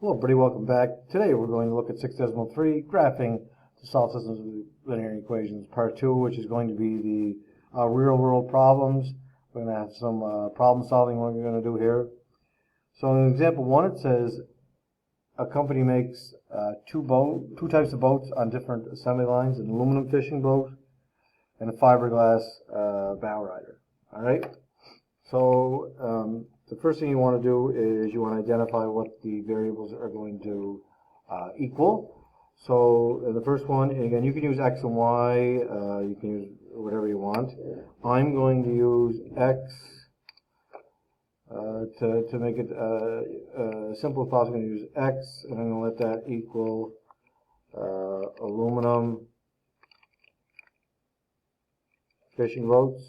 Hello everybody, welcome back. Today we're going to look at 6.3, graphing to solve systems with linear equations, part 2, which is going to be the real world problems. We're going to have some problem solving what we're going to do here. So in example 1 it says a company makes two types of boats on different assembly lines, an aluminum fishing boat and a fiberglass bow rider. Alright, so the first thing you want to do is you want to identify what the variables are going to equal. So the first one, again, you can use x and y, you can use whatever you want. I'm going to use x to make it simple as possible. I'm going to use x, and I'm going to let that equal aluminum fishing boats.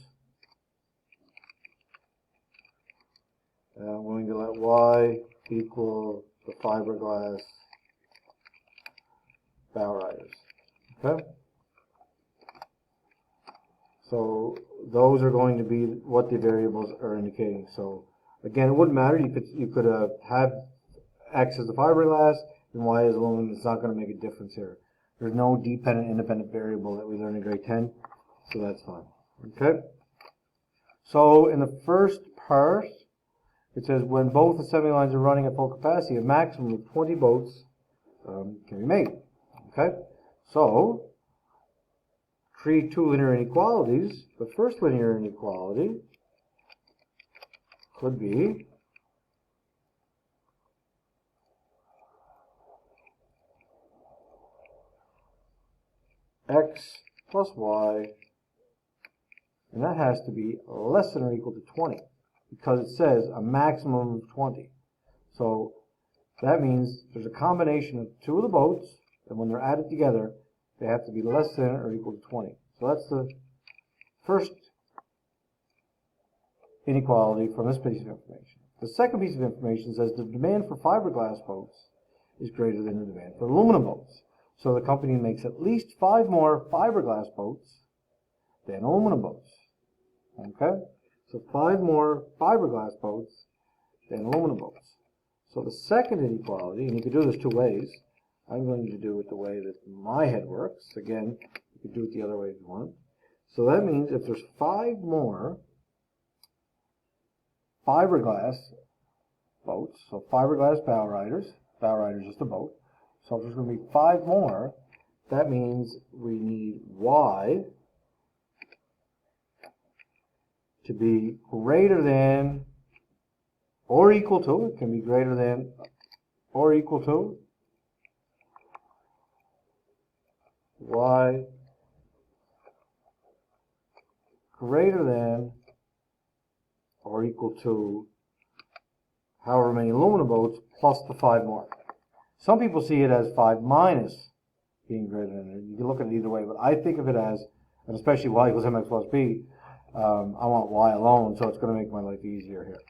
I'm going to let y equal the fiberglass bow riders. Okay? So those are going to be what the variables are indicating. So again, it wouldn't matter. You could have x as the fiberglass and y as aluminum. It's not going to make a difference here. There's no dependent independent variable that we learned in grade 10, so that's fine. Okay? So in the first part, it says when both assembly lines are running at full capacity, a maximum of 20 boats can be made. Okay, so create two linear inequalities. The first linear inequality could be x plus y, and that has to be less than or equal to 20. Because it says a maximum of 20. So that means there's a combination of two of the boats, and when they're added together, they have to be less than or equal to 20. So that's the first inequality from this piece of information. The second piece of information says the demand for fiberglass boats is greater than the demand for aluminum boats. So the company makes at least 5 more fiberglass boats than aluminum boats. Okay? So 5 more fiberglass boats than aluminum boats. So the second inequality, and you can do this two ways. I'm going to do it the way that my head works. Again, you can do it the other way if you want. So that means if there's 5 more fiberglass boats, so fiberglass bow riders is just a boat. So if there's going to be 5 more, that means we need y to be greater than or equal to, it can be greater than or equal to y greater than or equal to however many aluminum boats plus the 5 more. Some people see it as 5 minus being greater than. You can look at it either way, but I think of it as, and especially y equals mx plus b, I want y alone, so it's going to make my life easier here.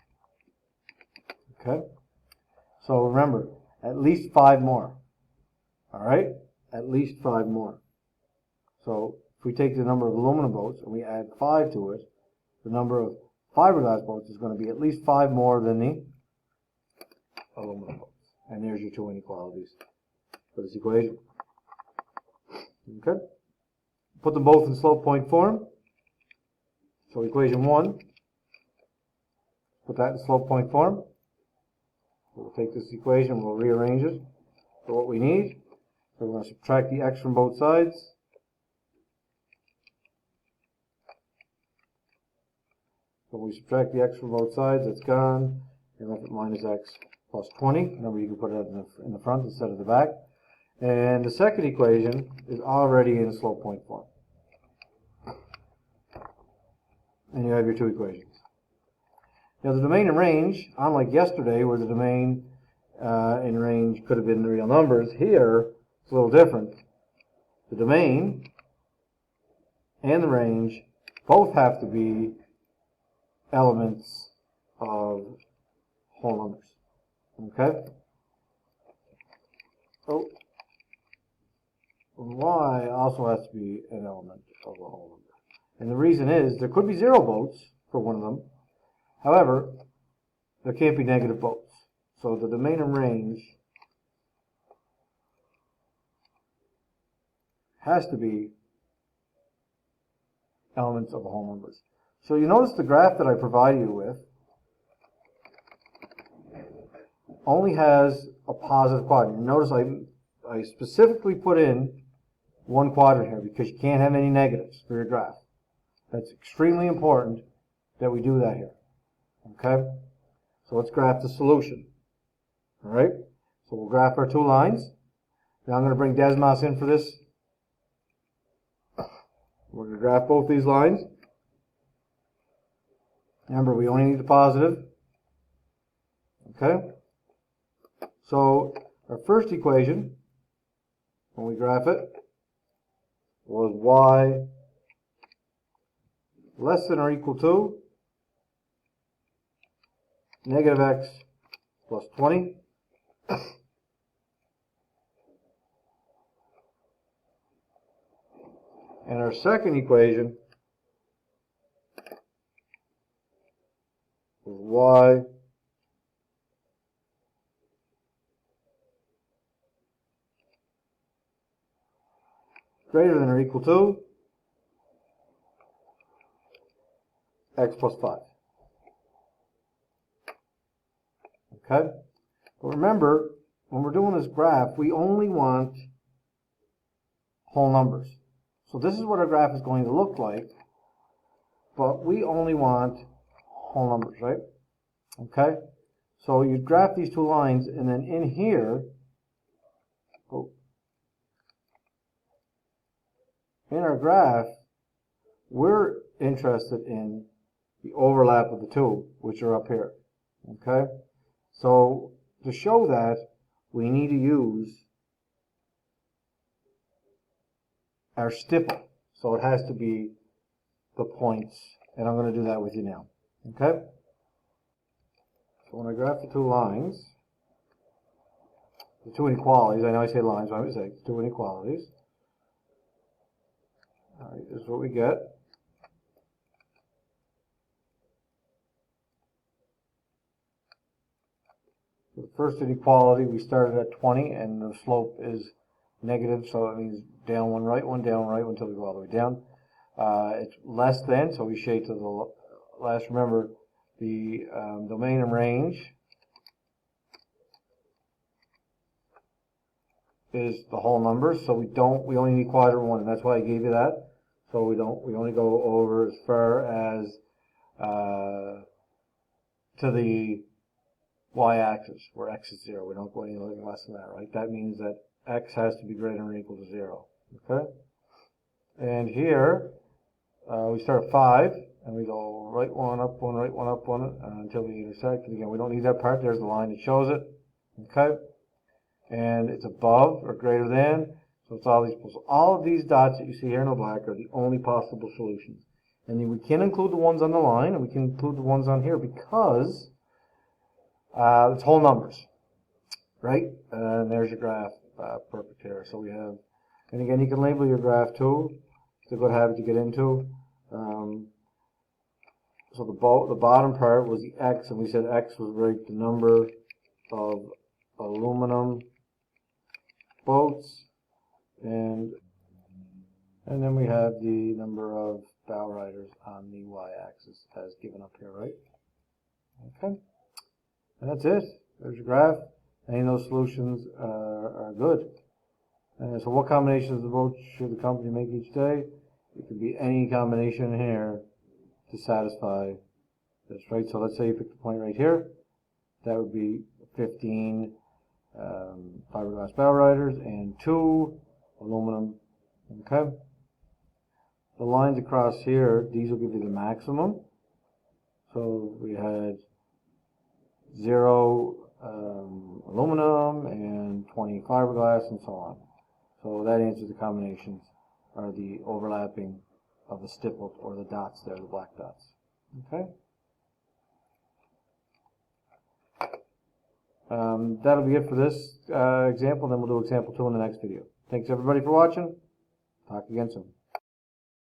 Okay? So remember, at least 5 more. Alright? At least 5 more. So if we take the number of aluminum boats and we add 5 to it, the number of fiberglass boats is going to be at least 5 more than the aluminum boats. And there's your two inequalities for this equation. Okay? Put them both in slope point form. So equation 1, put that in slope point form. We'll take this equation, we'll rearrange it for what we need. So we're going to subtract the x from both sides. So when we subtract the x from both sides, it's gone. You're left with minus x plus 20. Remember, you can put it in the front instead of the back. And the second equation is already in slope point form. And you have your two equations. Now the domain and range, unlike yesterday where the domain and range could have been real numbers, here it's a little different. The domain and the range both have to be elements of whole numbers. Okay? So y also has to be an element of a whole number. And the reason is there could be 0 boats for one of them. However, there can't be negative boats. So the domain and range has to be elements of the whole numbers. So you notice the graph that I provide you with only has a positive quadrant. You notice I specifically put in one quadrant here because you can't have any negatives for your graph. That's extremely important that we do that here. Okay? So let's graph the solution. Alright? So we'll graph our two lines. Now I'm going to bring Desmos in for this. We're going to graph both these lines. Remember, we only need the positive. Okay? So our first equation, when we graph it, was y less than or equal to negative x plus 20. And our second equation was y greater than or equal to x plus 5. Okay? But remember, when we're doing this graph, we only want whole numbers. So this is what our graph is going to look like, but we only want whole numbers, right? Okay? So you graph these two lines, and then in here, in our graph, we're interested in the overlap of the two, which are up here. Okay? So to show that, we need to use our stipple. So it has to be the points, and I'm going to do that with you now. Okay? So when I graph the two lines, the two inequalities, I know I say lines, but I would say two inequalities. All right, this is what we get. So the first inequality, we started at 20, and the slope is negative, so it means down one, right one, until we go all the way down. It's less than, so we shade to the last. Remember, the domain and range is the whole numbers, so we only need quadrant one, and that's why I gave you that. So we only go over as far as to the y-axis, where x is 0. We don't go anything less than that, right? That means that x has to be greater than or equal to 0. Okay? And here, we start at 5, and we go right one, up one, right one, up one, until we intersect. And again, we don't need that part. There's the line that shows it. Okay? And it's above or greater than, so it's all these. So all of these dots that you see here in the black are the only possible solutions. And then we can include the ones on the line, and we can include the ones on here because it's whole numbers, right? And there's your graph, perfect here. So we have, and again, you can label your graph too. It's a good habit to get into. So the bottom part was the x, and we said x was right, the number of aluminum boats, and then we have the number of bow riders on the y-axis as given up here, right? Okay, and that's it. There's your graph. Any of those solutions are good. And so what combinations of boats should the company make each day? It could be any combination here to satisfy this, right? So let's say you pick the point right here. That would be 15 fiberglass bow riders and 2 aluminum. Okay. The lines across here, these will give you the maximum. So we had 0 aluminum and 20 fiberglass and so on. So that answers the combinations, are the overlapping of the stippled or the dots there, the black dots. Okay. That'll be it for this example. Then we'll do example 2 in the next video. Thanks everybody for watching. Talk again soon.